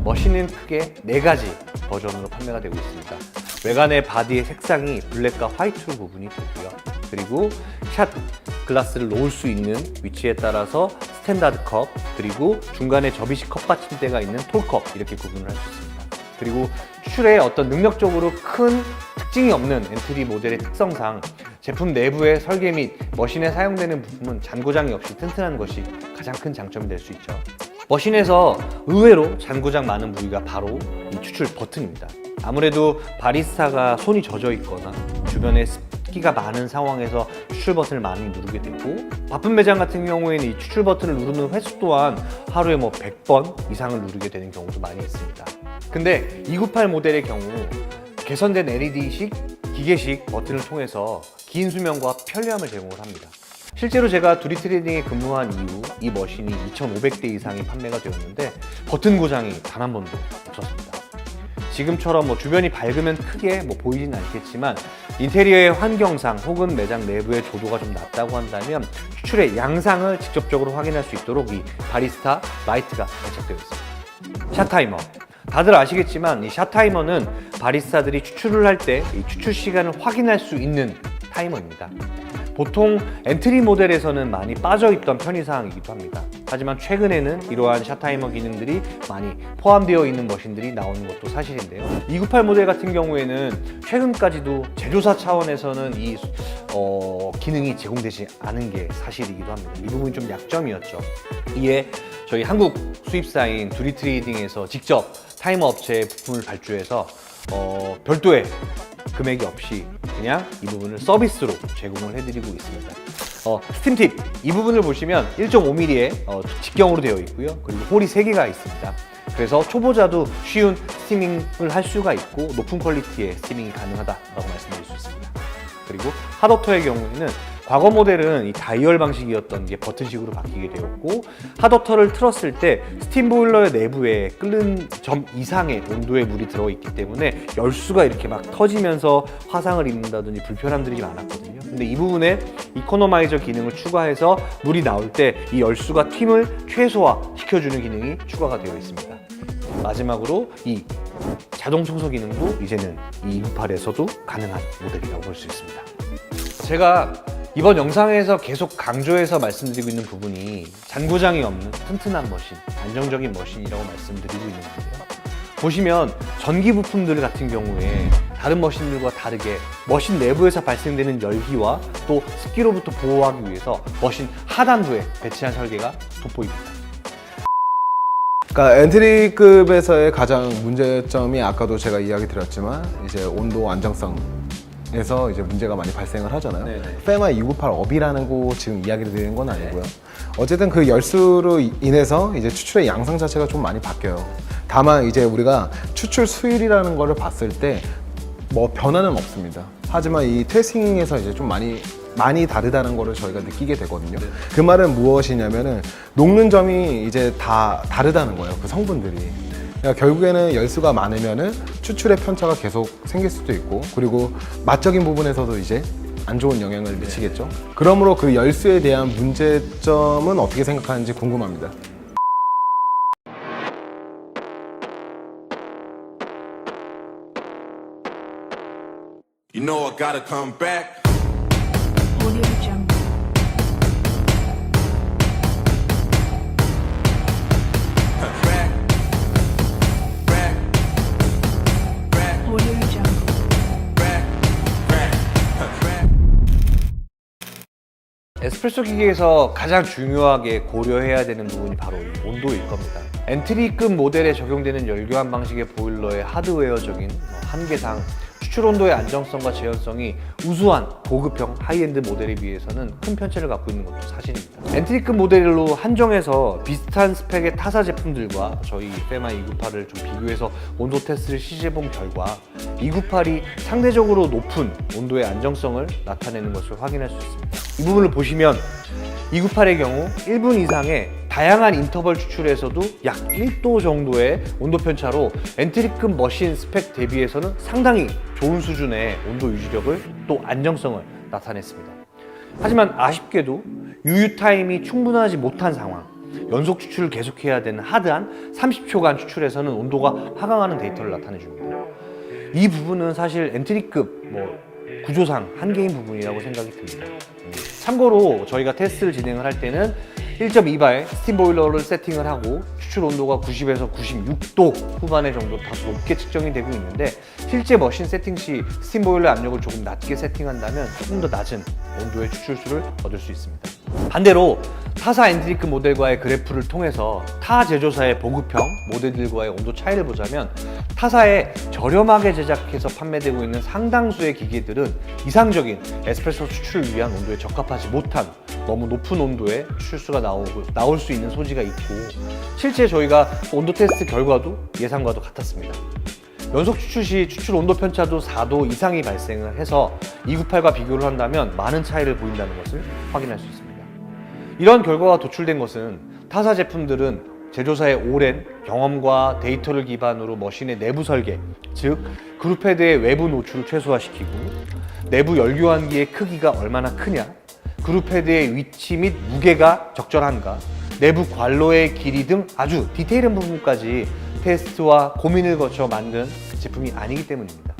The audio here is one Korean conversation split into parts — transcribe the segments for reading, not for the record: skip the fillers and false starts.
머신은 크게 4가지 버전으로 판매가 되고 있습니다. 외관의 바디의 색상이 블랙과 화이트로 구분이 되고요. 그리고 샷 글라스를 놓을 수 있는 위치에 따라서 스탠다드 컵, 그리고 중간에 접이식 컵 받침대가 있는 톨컵, 이렇게 구분을 할 수 있습니다. 그리고 추출에 어떤 능력적으로 큰 특징이 없는 엔트리 모델의 특성상 제품 내부의 설계 및 머신에 사용되는 부품은 잔고장이 없이 튼튼한 것이 가장 큰 장점이 될 수 있죠. 머신에서 의외로 잔고장 많은 부위가 바로 이 추출 버튼입니다. 아무래도 바리스타가 손이 젖어 있거나 주변에 습기가 많은 상황에서 추출 버튼을 많이 누르게 되고, 바쁜 매장 같은 경우에는 이 추출 버튼을 누르는 횟수 또한 하루에 100번 이상을 누르게 되는 경우도 많이 있습니다. 근데 298 모델의 경우 개선된 LED식 기계식 버튼을 통해서 긴 수명과 편리함을 제공을 합니다. 실제로 제가 두리트레이딩에 근무한 이후 이 머신이 2,500대 이상이 판매가 되었는데 버튼 고장이 단 한 번도 없었습니다. 지금처럼 주변이 밝으면 크게 보이진 않겠지만 인테리어의 환경상 혹은 매장 내부의 조도가 좀 낮다고 한다면 추출의 양상을 직접적으로 확인할 수 있도록 이 바리스타 라이트가 장착되어 있습니다. 샷타이머, 다들 아시겠지만 이 샷타이머는 바리스타들이 추출을 할 때 이 추출 시간을 확인할 수 있는 타이머입니다. 보통 엔트리 모델에서는 많이 빠져있던 편의사항이기도 합니다. 하지만 최근에는 이러한 샷타이머 기능들이 많이 포함되어 있는 머신들이 나오는 것도 사실인데요. 298 모델 같은 경우에는 최근까지도 제조사 차원에서는 이 기능이 제공되지 않은 게 사실이기도 합니다. 이 부분이 좀 약점이었죠. 이에 저희 한국 수입사인 두리트레이딩에서 직접 타이머 업체에 부품을 발주해서 별도의 금액이 없이 그냥 이 부분을 서비스로 제공을 해드리고 있습니다. 스팀팁, 이 부분을 보시면 1.5mm의 직경으로 되어 있고요. 그리고 홀이 3개가 있습니다. 그래서 초보자도 쉬운 스티밍을 할 수가 있고 높은 퀄리티의 스티밍이 가능하다고 말씀드릴 수 있습니다. 그리고 핫워터의 경우에는 과거 모델은 이 다이얼 방식이었던 게 버튼식으로 바뀌게 되었고, 핫워터를 틀었을 때 스팀 보일러의 내부에 끓는 점 이상의 온도의 물이 들어있기 때문에 열수가 이렇게 막 터지면서 화상을 입는다든지 불편함들이 많았거든요. 근데 이 부분에 이코노마이저 기능을 추가해서 물이 나올 때 이 열수가 휨을 최소화 시켜주는 기능이 추가가 되어 있습니다. 마지막으로 이 자동 청소 기능도 이제는 이 298에서도 가능한 모델이라고 볼 수 있습니다. 제가 이번 영상에서 계속 강조해서 말씀드리고 있는 부분이 잔고장이 없는 튼튼한 머신, 안정적인 머신이라고 말씀드리고 있는데요. 보시면 전기 부품들 같은 경우에 다른 머신들과 다르게 머신 내부에서 발생되는 열기와 또 습기로부터 보호하기 위해서 머신 하단부에 배치한 설계가 돋보입니다. 그러니까 엔트리급에서의 가장 문제점이 아까도 제가 이야기 드렸지만 이제 온도 안정성에서 이제 문제가 많이 발생을 하잖아요. 네네. 페마 298 업이라는 거 지금 이야기를 드리는 건 아니고요. 어쨌든 그 열수로 인해서 이제 추출의 양상 자체가 좀 많이 바뀌어요. 다만 이제 우리가 추출 수율이라는 거를 봤을 때 변화는 없습니다. 하지만 이 테스팅에서 이제 좀 많이 다르다는 거를 저희가 느끼게 되거든요. 그 말은 무엇이냐면은 녹는 점이 이제 다 다르다는 거예요. 그 성분들이. 그러니까 결국에는 열수가 많으면은 추출의 편차가 계속 생길 수도 있고, 그리고 맛적인 부분에서도 이제 안 좋은 영향을 미치겠죠. 그러므로 그 열수에 대한 문제점은 어떻게 생각하는지 궁금합니다. You know I gotta come back. Audio Jungle. Back. Back. Back. Audio Jungle. Back. Back. 에스프레소 기계에서 가장 중요하게 고려해야 되는 부분이 바로 온도일 겁니다. 엔트리급 모델에 적용되는 열교환 방식의 보일러의 하드웨어적인 한계상 추출 온도의 안정성과 재현성이 우수한 고급형 하이엔드 모델에 비해서는 큰 편차를 갖고 있는 것도 사실입니다. 엔트리급 모델로 한정해서 비슷한 스펙의 타사 제품들과 저희 페마 298을 좀 비교해서 온도 테스트를 시도해본 결과 298이 상대적으로 높은 온도의 안정성을 나타내는 것을 확인할 수 있습니다. 이 부분을 보시면 298의 경우 1분 이상의 다양한 인터벌 추출에서도 약 1도 정도의 온도 편차로 엔트리급 머신 스펙 대비해서는 상당히 좋은 수준의 온도 유지력을 또 안정성을 나타냈습니다. 하지만 아쉽게도 유유 타임이 충분하지 못한 상황, 연속 추출을 계속해야 되는 하드한 30초간 추출에서는 온도가 하강하는 데이터를 나타내줍니다. 이 부분은 사실 엔트리급 구조상 한계인 부분이라고 생각이 듭니다. 참고로 저희가 테스트를 진행을 할 때는 1.2발 스팀 보일러를 세팅을 하고 추출 온도가 90에서 96도 후반에 정도 다소 높게 측정이 되고 있는데, 실제 머신 세팅 시 스팀 보일러 압력을 조금 낮게 세팅한다면 조금 더 낮은 온도의 추출수를 얻을 수 있습니다. 반대로 타사 엔트리크 모델과의 그래프를 통해서 타 제조사의 보급형 모델들과의 온도 차이를 보자면, 타사에 저렴하게 제작해서 판매되고 있는 상당수의 기계들은 이상적인 에스프레소 추출을 위한 온도에 적합하지 못한 너무 높은 온도의 추출수가 나올 수 있는 소지가 있고, 실제 저희가 온도 테스트 결과도 예상과도 같았습니다. 연속 추출 시 추출 온도 편차도 4도 이상이 발생을 해서 298과 비교를 한다면 많은 차이를 보인다는 것을 확인할 수 있습니다. 이런 결과가 도출된 것은 타사 제품들은 제조사의 오랜 경험과 데이터를 기반으로 머신의 내부 설계, 즉 그룹헤드의 외부 노출을 최소화시키고, 내부 열교환기의 크기가 얼마나 크냐, 그룹헤드의 위치 및 무게가 적절한가, 내부 관로의 길이 등 아주 디테일한 부분까지 테스트와 고민을 거쳐 만든 제품이 아니기 때문입니다.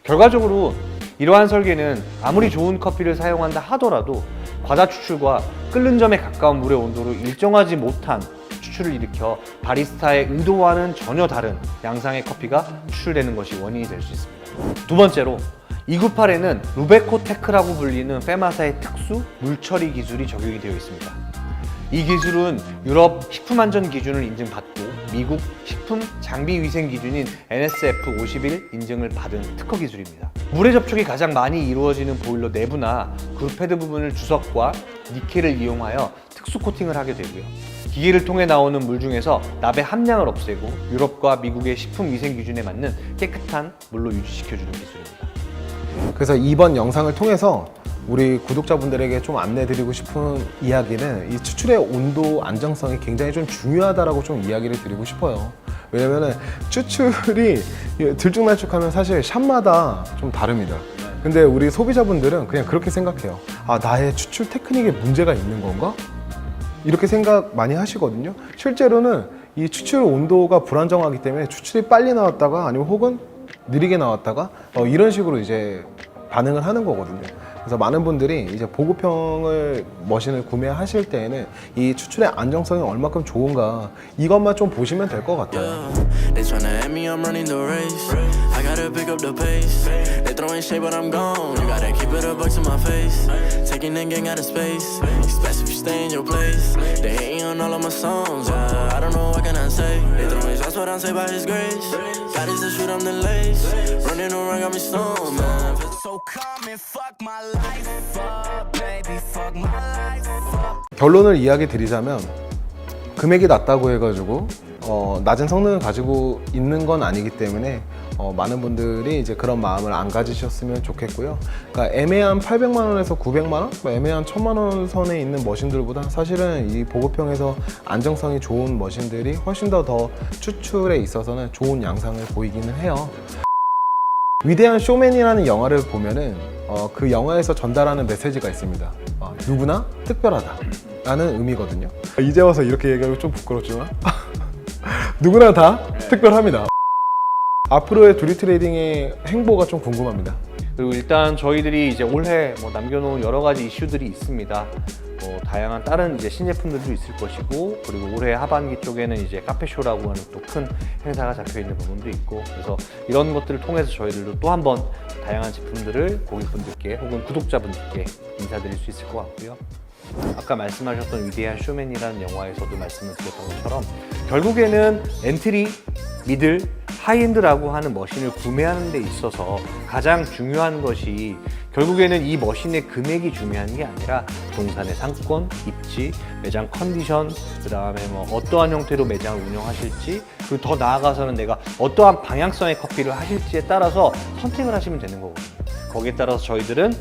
결과적으로 이러한 설계는 아무리 좋은 커피를 사용한다 하더라도 과다 추출과 끓는 점에 가까운 물의 온도로 일정하지 못한 추출을 일으켜 바리스타의 의도와는 전혀 다른 양상의 커피가 추출되는 것이 원인이 될 수 있습니다. 두 번째로 298에는 루베코 테크라고 불리는 페마사의 특수 물처리 기술이 적용이 되어 있습니다. 이 기술은 유럽 식품안전 기준을 인증받고 미국 식품 장비 위생 기준인 NSF 51 인증을 받은 특허 기술입니다. 물의 접촉이 가장 많이 이루어지는 보일러 내부나 그룹헤드 부분을 주석과 니켈을 이용하여 특수 코팅을 하게 되고요. 기계를 통해 나오는 물 중에서 납의 함량을 없애고 유럽과 미국의 식품 위생 기준에 맞는 깨끗한 물로 유지시켜주는 기술입니다. 그래서 이번 영상을 통해서 우리 구독자분들에게 좀 안내드리고 싶은 이야기는 이 추출의 온도 안정성이 굉장히 좀 중요하다라고 좀 이야기를 드리고 싶어요. 왜냐면은 추출이 들쭉날쭉하면 사실 샵마다 좀 다릅니다. 근데 우리 소비자분들은 그냥 그렇게 생각해요. 아, 나의 추출 테크닉에 문제가 있는 건가? 이렇게 생각 많이 하시거든요. 실제로는 이 추출 온도가 불안정하기 때문에 추출이 빨리 나왔다가 아니면 혹은 느리게 나왔다가 이런 식으로 이제 반응을 하는 거거든요. 그래서 많은 분들이 이제 보급형을 머신을 구매하실 때에는 이 추출의 안정성이 얼마큼 좋은가 이것만 좀 보시면 될 것 같아요. They tryna at me, I'm running the race. I gotta pick up the pace. They throwing shade, but I'm gone. You gotta keep it a buck to my face. Taking that gang out of space. Expensive, you stay in your place. They hating on all of my songs. I don't know what can I say. They throwing shots, but I'm saved by His grace. God is the shoot, I'm the lace. Running around, got me stoned, man. So come and fuck my life up, baby. Fuck my life up. 결론을 이야기 드리자면 금액이 낮다고 해가지고 낮은 성능을 가지고 있는 건 아니기 때문에 많은 분들이 이제 그런 마음을 안 가지셨으면 좋겠고요. 그러니까 애매한 800만 원에서 900만 원, 애매한 1000만 원 선에 있는 머신들보다 사실은 이 보급형에서 안정성이 좋은 머신들이 훨씬 더 추출에 있어서는 좋은 양상을 보이기는 해요. 위대한 쇼맨이라는 영화를 보면은 그 영화에서 전달하는 메시지가 있습니다. 누구나 특별하다 라는 의미거든요. 이제 와서 이렇게 얘기하기 좀 부끄럽지만 누구나 다 특별합니다. 앞으로의 두리 트레이딩의 행보가 좀 궁금합니다. 그리고 일단 저희들이 이제 올해 남겨놓은 여러 가지 이슈들이 있습니다. 다양한 다른 이제 신제품들도 있을 것이고, 그리고 올해 하반기 쪽에는 이제 카페쇼라고 하는 또 큰 행사가 잡혀 있는 부분도 있고, 그래서 이런 것들을 통해서 저희들도 또 한 번 다양한 제품들을 고객분들께 혹은 구독자분들께 인사드릴 수 있을 것 같고요. 아까 말씀하셨던 위대한 쇼맨이라는 영화에서도 말씀을 드렸던 것처럼 결국에는 엔트리, 미들, 하이엔드라고 하는 머신을 구매하는 데 있어서 가장 중요한 것이 결국에는 이 머신의 금액이 중요한 게 아니라 부동산의 상권, 입지, 매장 컨디션, 그 다음에 어떠한 형태로 매장을 운영하실지, 그리고 더 나아가서는 내가 어떠한 방향성의 커피를 하실지에 따라서 선택을 하시면 되는 거거든요. 거기에 따라서 저희들은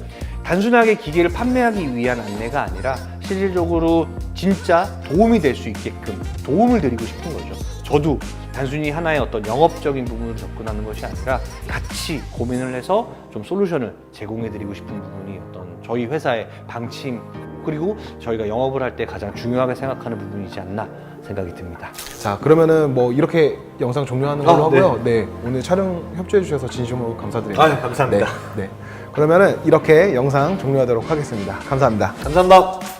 단순하게 기계를 판매하기 위한 안내가 아니라 실질적으로 진짜 도움이 될 수 있게끔 도움을 드리고 싶은 거죠. 저도 단순히 하나의 어떤 영업적인 부분으로 접근하는 것이 아니라 같이 고민을 해서 좀 솔루션을 제공해 드리고 싶은 부분이 어떤 저희 회사의 방침 그리고 저희가 영업을 할 때 가장 중요하게 생각하는 부분이지 않나 생각이 듭니다. 자, 그러면은 뭐 이렇게 영상 종료하는 걸로 아, 하고요. 네. 오늘 촬영 협조해 주셔서 진심으로 감사드립니다. 아유, 감사합니다. 네. 네. 그러면은 이렇게 영상 종료하도록 하겠습니다. 감사합니다. 감사합니다.